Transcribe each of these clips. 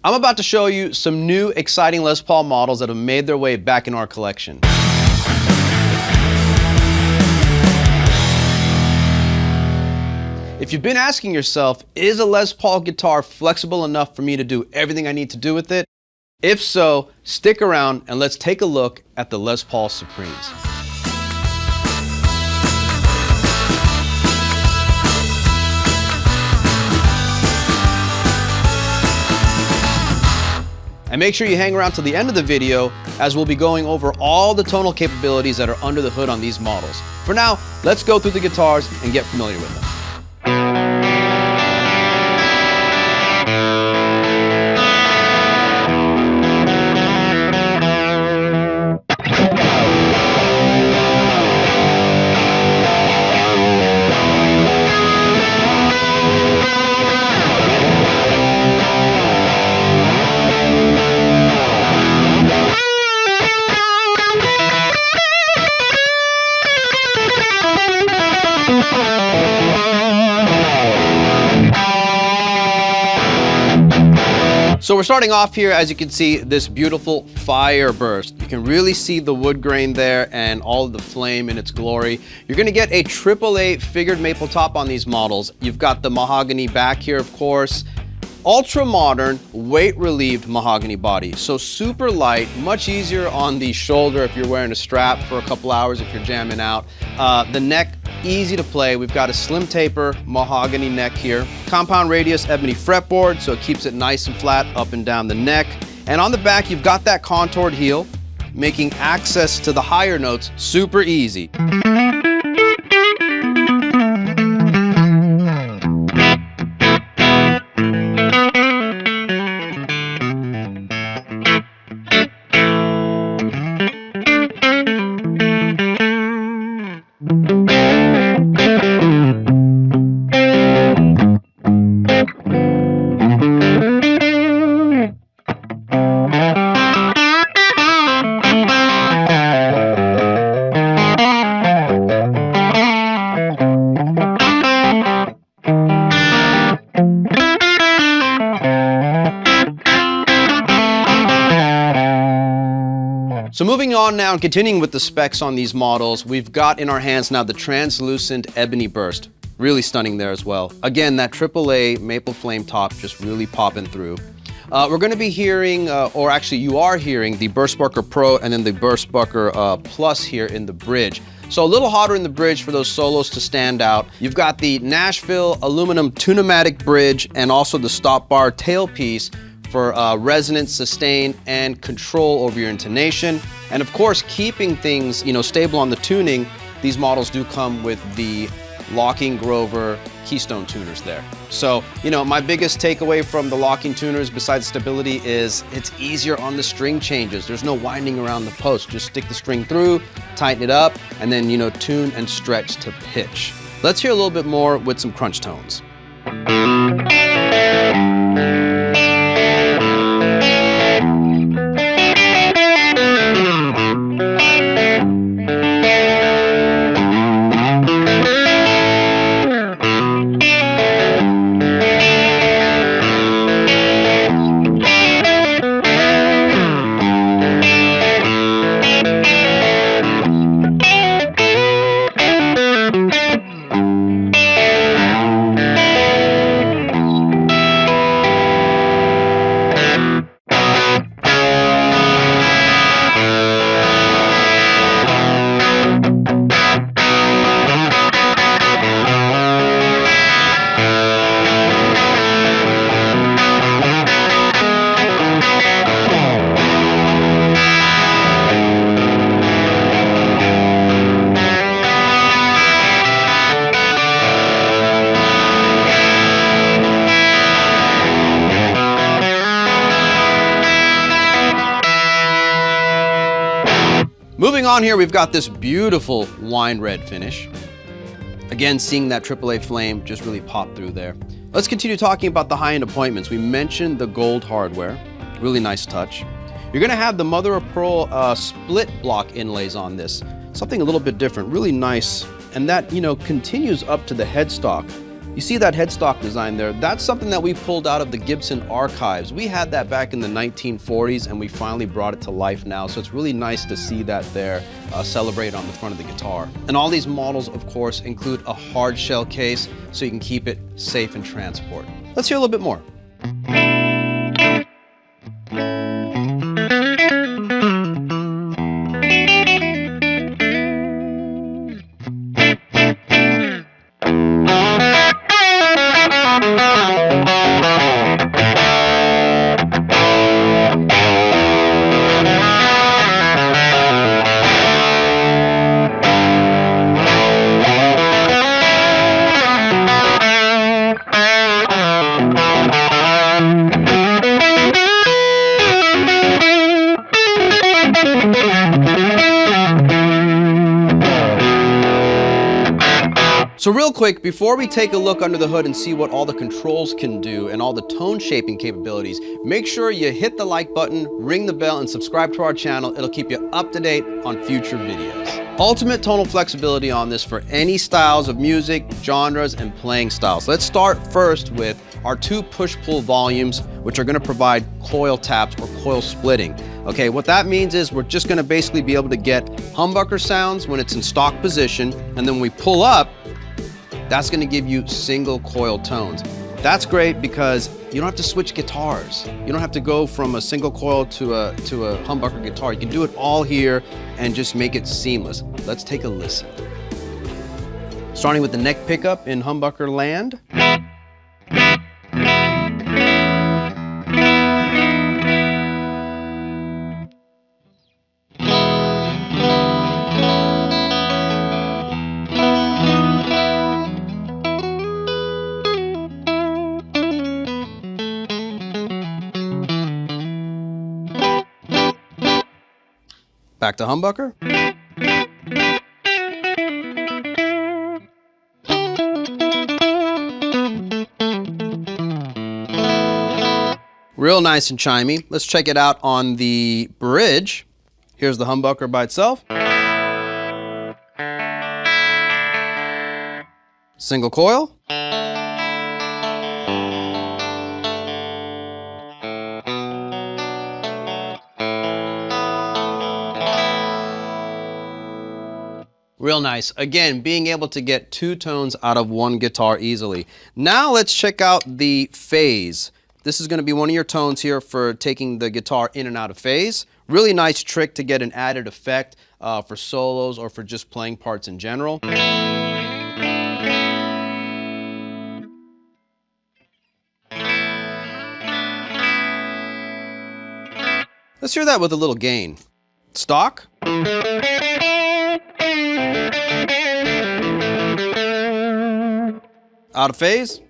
I'm about to show you some new exciting Les Paul models that have made their way back in our collection. If you've been asking yourself, is a Les Paul guitar flexible enough for me to do everything I need to do with it? If so, stick around and let's take a look at the Les Paul Supremes. And make sure you hang around till the end of the video, as we'll be going over all the tonal capabilities that are under the hood on these models. For now, let's go through the guitars and get familiar with them. So we're starting off here, as you can see, this beautiful Fireburst. You can really see the wood grain there and all of the flame in its glory. You're gonna get a AAA figured maple top on these models. You've got the mahogany back here, of course. Ultra modern, weight relieved mahogany body. So super light, much easier on the shoulder if you're wearing a strap for a couple hours if you're jamming out. The neck, easy to play. We've got a slim taper mahogany neck here. Compound radius ebony fretboard, so it keeps it nice and flat up and down the neck. And on the back, you've got that contoured heel, making access to the higher notes super easy. So moving on now and continuing with the specs on these models, we've got in our hands now the translucent Ebony Burst. Really stunning there as well. Again, that AAA maple flame top just really popping through. We're going to be hearing, or actually you are hearing, the Burstbucker Pro and then the Burstbucker Plus here in the bridge. So a little hotter in the bridge for those solos to stand out. You've got the Nashville aluminum Tune-o-matic bridge and also the stop bar tailpiece for resonance, sustain, and control over your intonation. And of course, keeping things, stable on the tuning, these models do come with the locking Grover Keystone tuners there. So, my biggest takeaway from the locking tuners, besides stability, is it's easier on the string changes. There's no winding around the post. Just stick the string through, tighten it up, and then, tune and stretch to pitch. Let's hear a little bit more with some crunch tones. Moving on here, we've got this beautiful wine red finish. Again, seeing that AAA flame just really pop through there. Let's continue talking about the high-end appointments. We mentioned the gold hardware, really nice touch. You're gonna have the mother of pearl split block inlays on this. Something a little bit different, really nice. And that, continues up to the headstock. You see that headstock design there? That's something that we pulled out of the Gibson archives. We had that back in the 1940s and we finally brought it to life now. So it's really nice to see that there celebrated on the front of the guitar. And all these models, of course, include a hard shell case so you can keep it safe in transport. Let's hear a little bit more. So real quick, before we take a look under the hood and see what all the controls can do and all the tone shaping capabilities, make sure you hit the like button, ring the bell, and subscribe to our channel. It'll keep you up to date on future videos. Ultimate tonal flexibility on this for any styles of music, genres, and playing styles. Let's start first with our 2 push-pull volumes, which are gonna provide coil taps or coil splitting. Okay, what that means is we're just gonna basically be able to get humbucker sounds when it's in stock position, and then when we pull up, that's gonna give you single coil tones. That's great because you don't have to switch guitars. You don't have to go from a single coil to a humbucker guitar. You can do it all here and just make it seamless. Let's take a listen. Starting with the neck pickup in humbucker land. Back to humbucker. Real nice and chimey. Let's check it out on the bridge. Here's the humbucker by itself. Single coil. Real nice. Again, being able to get 2 tones out of 1 guitar easily. Now let's check out the phase. This is going to be one of your tones here for taking the guitar in and out of phase. Really nice trick to get an added effect for solos or for just playing parts in general. Let's hear that with a little gain. Stock. Out of phase.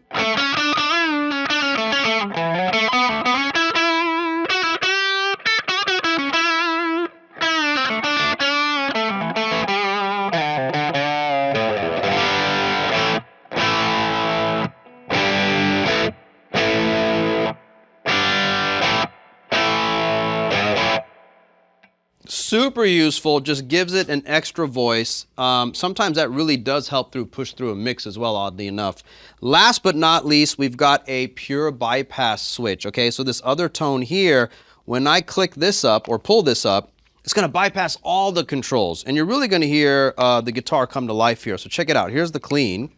Super useful, just gives it an extra voice. Sometimes that really does help push through a mix as well, oddly enough. Last but not least, we've got a pure bypass switch, okay? So this other tone here, when I click this up or pull this up, it's gonna bypass all the controls, and you're really gonna hear the guitar come to life here. So check it out, here's the clean.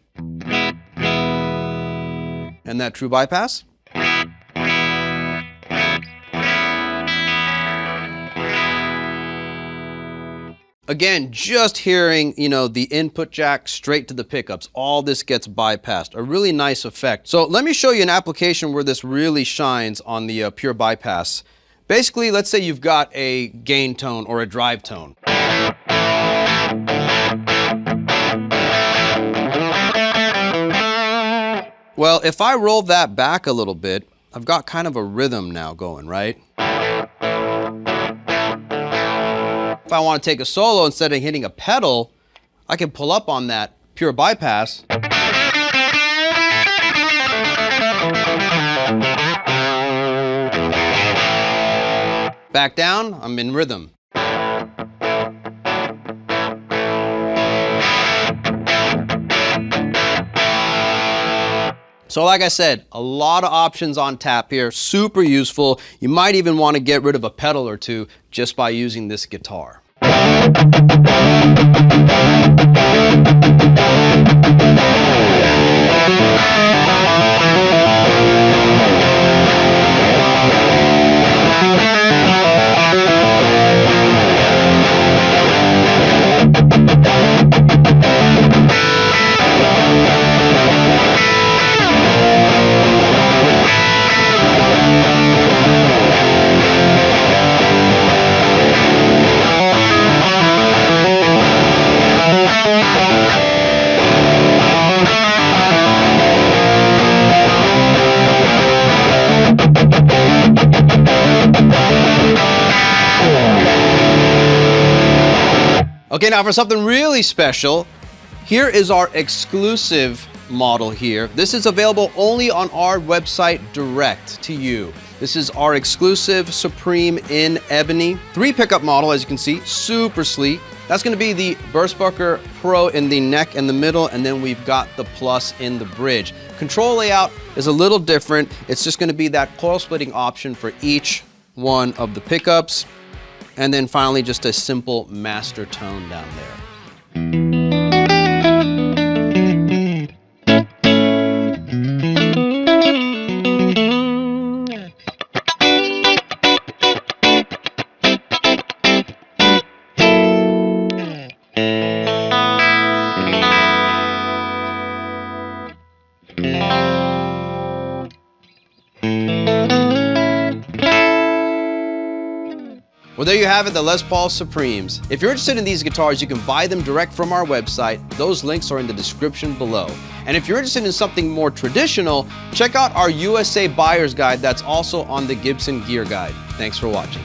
And that true bypass. Again, just hearing, the input jack straight to the pickups, all this gets bypassed. A really nice effect. So let me show you an application where this really shines on the pure bypass. Basically, let's say you've got a gain tone or a drive tone. Well, if I roll that back a little bit, I've got kind of a rhythm now going, right? If I want to take a solo, instead of hitting a pedal, I can pull up on that pure bypass. Back down, I'm in rhythm. So like I said, a lot of options on tap here, super useful. You might even want to get rid of a pedal or two just by using this guitar. Okay, now for something really special, here is our exclusive model here. This is available only on our website direct to you. This is our exclusive Supreme in Ebony. 3 pickup model, as you can see, super sleek. That's gonna be the Burstbucker Pro in the neck and the middle, and then we've got the Plus in the bridge. Control layout is a little different. It's just gonna be that coil splitting option for each one of the pickups. And then finally, just a simple master tone down there. Well, there you have it, the Les Paul Supremes. If you're interested in these guitars, you can buy them direct from our website. Those links are in the description below. And if you're interested in something more traditional, check out our USA Buyer's Guide that's also on the Gibson Gear Guide. Thanks for watching.